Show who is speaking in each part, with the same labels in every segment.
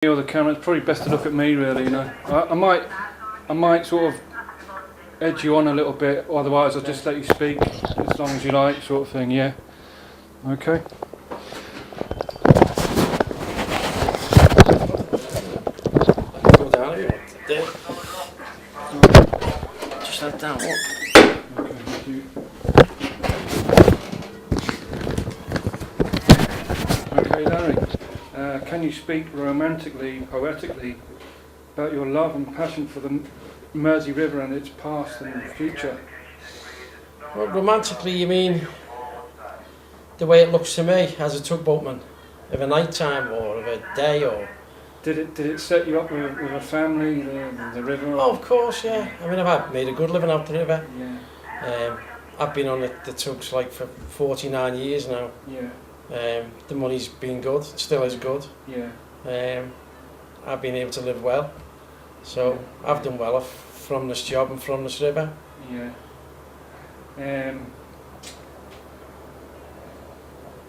Speaker 1: Or the camera, it's probably best to look at me really, you know. I might sort of edge you on a little bit, otherwise I'll just let you speak as long as you like, sort of thing, yeah. Okay.
Speaker 2: Go down here. There. Just that down.
Speaker 1: Okay, thank you. Okay, Larry. Can you speak romantically, poetically, about your love and passion for the Mersey River and its past and future?
Speaker 2: Well, romantically, you mean the way it looks to me as a tugboatman, of a night time or of a day, or?
Speaker 1: Did it set you up with a family, the river?
Speaker 2: Oh, of course, yeah. I mean, I've made a good living out the river.
Speaker 1: Yeah.
Speaker 2: I've been on the tugs like for 49 years now.
Speaker 1: Yeah.
Speaker 2: The money's been good, it still is good.
Speaker 1: Yeah.
Speaker 2: I've been able to live well, so I've done well from this job and from this river.
Speaker 1: Yeah.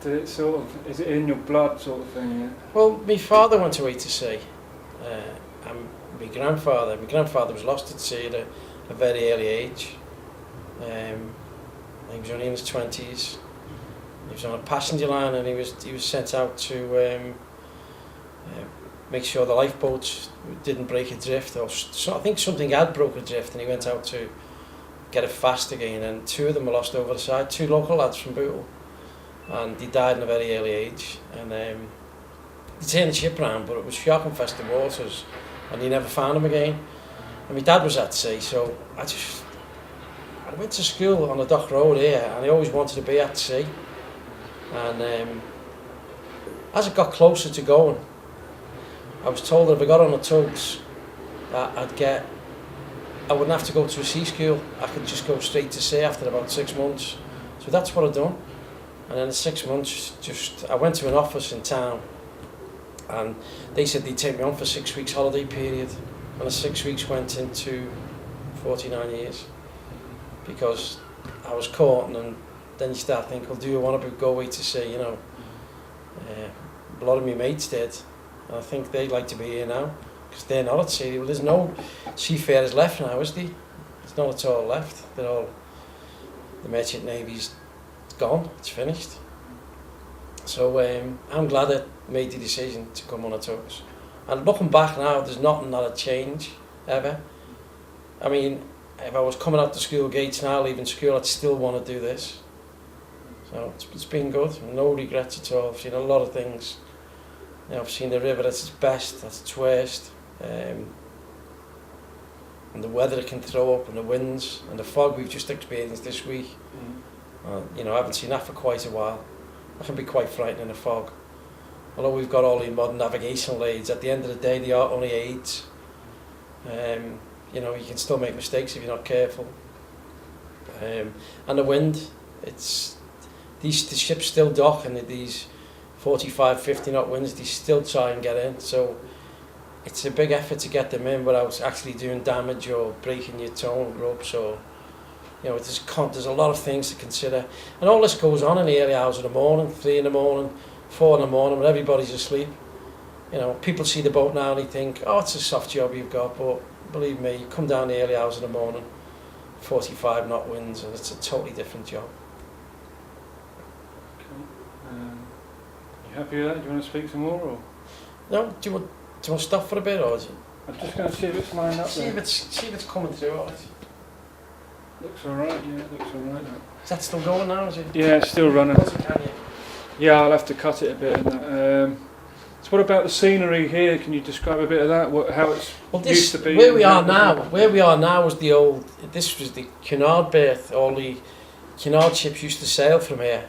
Speaker 1: Did it sort of, is it in your blood sort of thing? Yeah?
Speaker 2: Well, my father went away to sea, and my grandfather was lost at sea at a very early age. He was only in his 20s. He was on a passenger line, and he was sent out to make sure the lifeboats didn't break adrift, or so I think something had broke adrift, and he went out to get it fast again, and two of them were lost over the side, two local lads from Bootle, and he died in a very early age, and they turned the ship round, but it was shark infested waters, and he never found him again. And my dad was at sea, so I went to school on the Dock Road here, and I always wanted to be at sea. And as it got closer to going, I was told that if I got on the tugs, that I wouldn't have to go to a sea school. I could just go straight to sea after about 6 months. So that's what I'd done. And then in 6 months, I went to an office in town, and they said they'd take me on for 6 weeks holiday period. And the 6 weeks went into 49 years, because I was caught, and then you start thinking, well, do you want to go away to sea, you know? A lot of my mates did, and I think they'd like to be here now, because they're not at sea. Well, there's no seafarers left now, is there? There's not at all left. They're all, the Merchant Navy's gone, it's finished. So I'm glad I made the decision to come on the tugs. And looking back now, there's nothing that'd change, ever. I mean, if I was coming out the school gates now, leaving school, I'd still want to do this. So it's been good, no regrets at all. I've seen a lot of things. You know, I've seen the river at its best, at its worst, and the weather it can throw up, and the winds, and the fog we've just experienced this week. You know, I haven't seen that for quite a while. That can be quite frightening, the fog. Although we've got all the modern navigational aids, at the end of the day they are only aids. You know, you can still make mistakes if you're not careful. And the wind, the ships still dock, and these 45, 50 knot winds, they still try and get in. So it's a big effort to get them in without actually doing damage or breaking your tow ropes, or, you know, there's a lot of things to consider. And all this goes on in the early hours of the morning, 3 in the morning, 4 in the morning, when everybody's asleep. You know, people see the boat now and they think, oh, it's a soft job you've got, but believe me, you come down the early hours of the morning, 45 knot winds, and it's a totally different job.
Speaker 1: You happy with that? Do you want to speak some more? Or?
Speaker 2: No, do you want to stop for a bit, or is it?
Speaker 1: I'm just going to see if it's lined up
Speaker 2: See
Speaker 1: there.
Speaker 2: if it's coming through, all right.
Speaker 1: Looks alright, yeah, it looks alright.
Speaker 2: Is that still going now, is it?
Speaker 1: Yeah, it's still running.
Speaker 2: Can you?
Speaker 1: Yeah, I'll have to cut it a bit. So what about the scenery here? Can you describe a bit of that? How it's used to be?
Speaker 2: Where we are now is the old. This was the Cunard berth. All the Cunard ships used to sail from here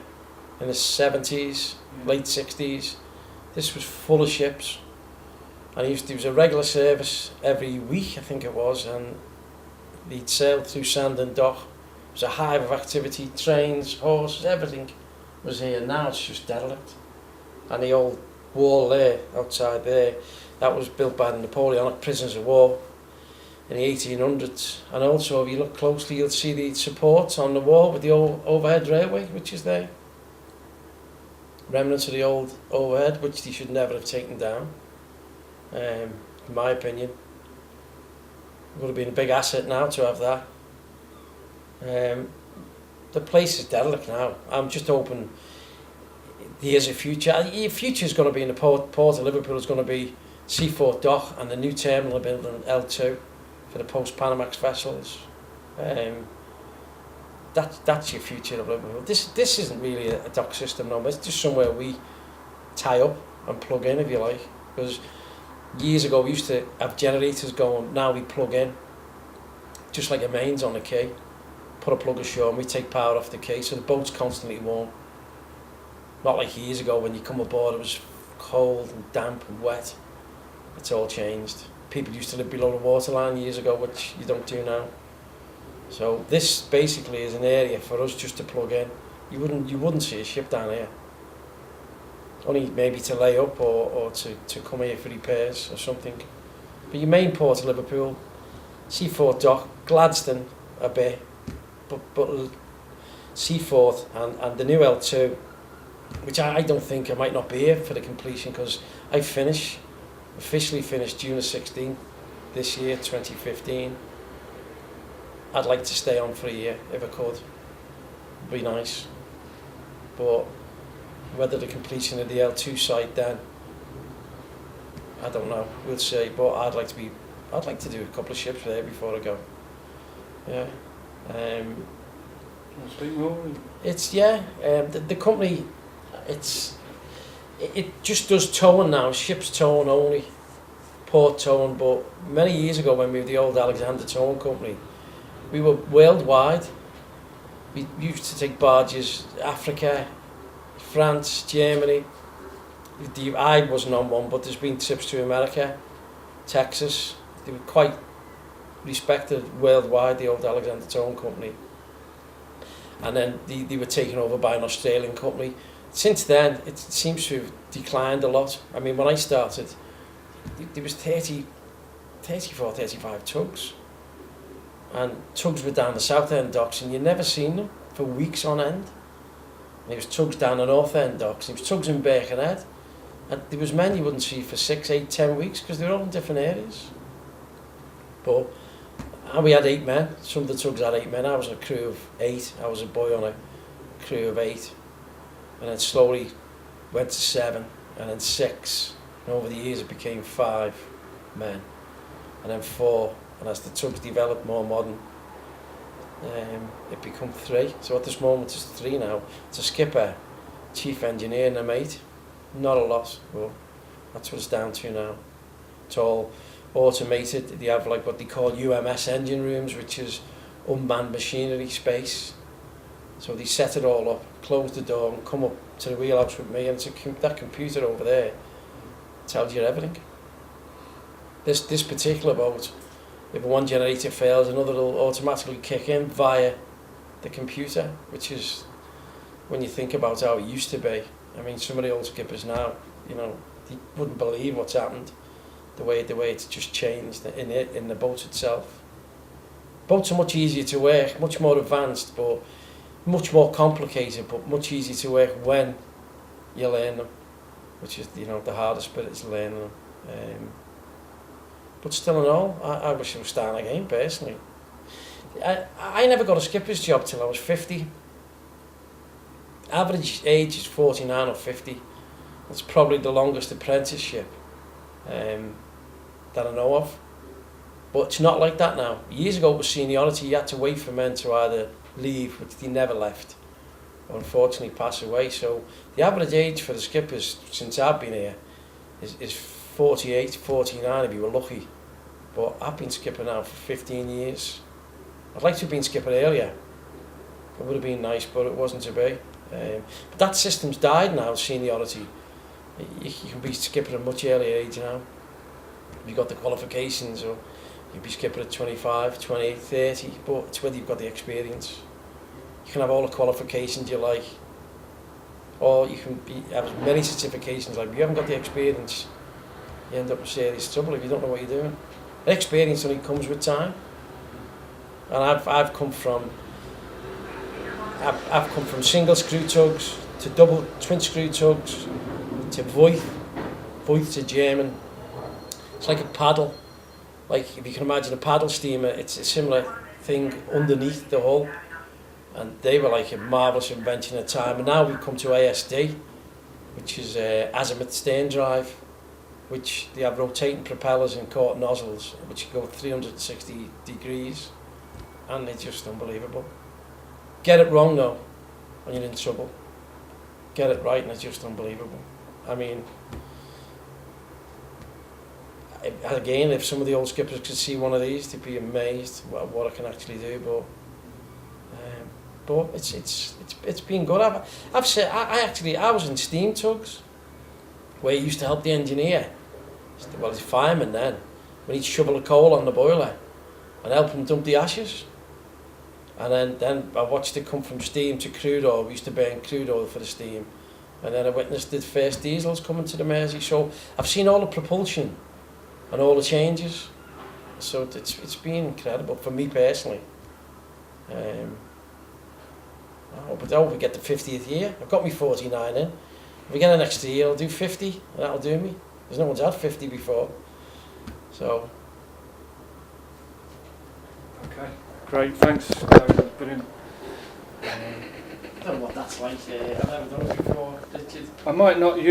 Speaker 2: in the 70s, late 60s. This was full of ships, and there was a regular service every week, I think it was, and they'd sail through Sandon Dock. It was a hive of activity, trains, horses, everything was here. Now it's just derelict. And the old wall there, outside there, that was built by the Napoleonic prisoners of war in the 1800s. And also, if you look closely, you'll see the supports on the wall with the old overhead railway, which is there. Remnants of the old overhead, which they should never have taken down. in my opinion. Would have been a big asset now to have that. The place is derelict now. I'm just hoping there's a future. Your future is going to be in the port of Liverpool. Is going to be Seaforth Dock and the new terminal building L2 for the post-Panamax vessels. That's your future of Liverpool. This isn't really a dock system no more. It's just somewhere we tie up and plug in, if you like. Because years ago we used to have generators going. Now we plug in, just like a mains on the quay. Put a plug ashore and we take power off the quay, so the boat's constantly warm. Not like years ago when you come aboard it was cold and damp and wet. It's all changed. People used to live below the waterline years ago, which you don't do now. So this basically is an area for us just to plug in. You wouldn't see a ship down here. Only maybe to lay up or to come here for repairs or something. But your main port of Liverpool, Seaforth Dock, Gladstone a bit, but Seaforth and the new L2, which I don't think I might not be here for the completion, because I officially finished June the 16th this year, 2015. I'd like to stay on for a year if I could. It'd be nice. But whether the completion of the L2 site then, I don't know. We'll see. But I'd like to do a couple of ships there before I go. Yeah. It's the company. It just does towing now. Ships towing only, port towing. But many years ago when we were the old Alexander Towing Company, we were worldwide. We used to take barges, Africa, France, Germany. I wasn't on one, but there's been trips to America, Texas. They were quite respected worldwide, the old Alexander Towing Company. And then they were taken over by an Australian company. Since then, it seems to have declined a lot. I mean, when I started, there was 34, 35 tugs. And tugs were down the South End docks and you never seen them for weeks on end. And there was tugs down the North End docks, there was tugs in Birkenhead. And there was men you wouldn't see for 6, 8, 10 weeks because they were all in different areas. And we had 8 men. Some of the tugs had 8 men. I was on a crew of 8. I was a boy on a crew of 8. And then slowly went to 7 and then 6. And over the years it became 5 men. And then 4. And as the tugs developed more modern, it became 3. So at this moment it's 3 now. It's a skipper, chief engineer and a mate. Not a lot, but that's what it's down to now. It's all automated. They have like what they call UMS engine rooms, which is unmanned machinery space. So they set it all up, close the door and come up to the wheelhouse with me, and it's that computer over there tells you everything. This particular boat, if one generator fails, another will automatically kick in via the computer, which is, when you think about how it used to be, I mean, some of the old skippers now, you wouldn't believe what's happened, the way it's just changed in the boat itself. Boats are much easier to work, much more advanced, but much more complicated, but much easier to work when you learn them, which is, the hardest bit is learning them. But still in all, I wish I was starting again, personally. I never got a skipper's job till I was 50. Average age is 49 or 50. That's probably the longest apprenticeship that I know of. But it's not like that now. Years ago it was seniority. You had to wait for men to either leave, which they never left, or unfortunately pass away. So the average age for the skippers since I've been here is 48, 49 if you were lucky. But I've been skipper now for 15 years. I'd like to have been skipper earlier. It would have been nice, but it wasn't to be. But that system's died now, seniority. You can be skipper at a much earlier age now. You've got the qualifications, or you'd be skipper at 25, 28, 30, but it's whether you've got the experience. You can have all the qualifications you like, or you can have as many certifications like, if you haven't got the experience, you end up in serious trouble if you don't know what you're doing. The experience only comes with time. And I've come from single screw tugs to double twin screw tugs to Voith to German, It's like a paddle. Like if you can imagine a paddle steamer, it's a similar thing underneath the hull. And they were like a marvellous invention at the time. And now we've come to ASD, which is azimuth stern drive, which they have rotating propellers and caught nozzles, which go 360 degrees, and it's just unbelievable. Get it wrong though, and you're in trouble. Get it right, and it's just unbelievable. I mean, again, if some of the old skippers could see one of these, they'd be amazed what I can actually do. But it's been good. I've said I was in steam tugs, where you used to help the engineer. Well, he's a fireman then, when he'd shovel a coal on the boiler and help him dump the ashes. And then I watched it come from steam to crude oil. We used to burn crude oil for the steam. And then I witnessed the first diesels coming to the Mersey. So I've seen all the propulsion and all the changes. So it's been incredible for me personally. I hope we get the 50th year. I've got me 49 in. If we get an extra year, I'll do 50, and that'll do me. There's no one's had 50 before. So.
Speaker 1: Okay, great, thanks. Brilliant.
Speaker 2: I don't know what that's like. I've never done it before.
Speaker 1: I might not use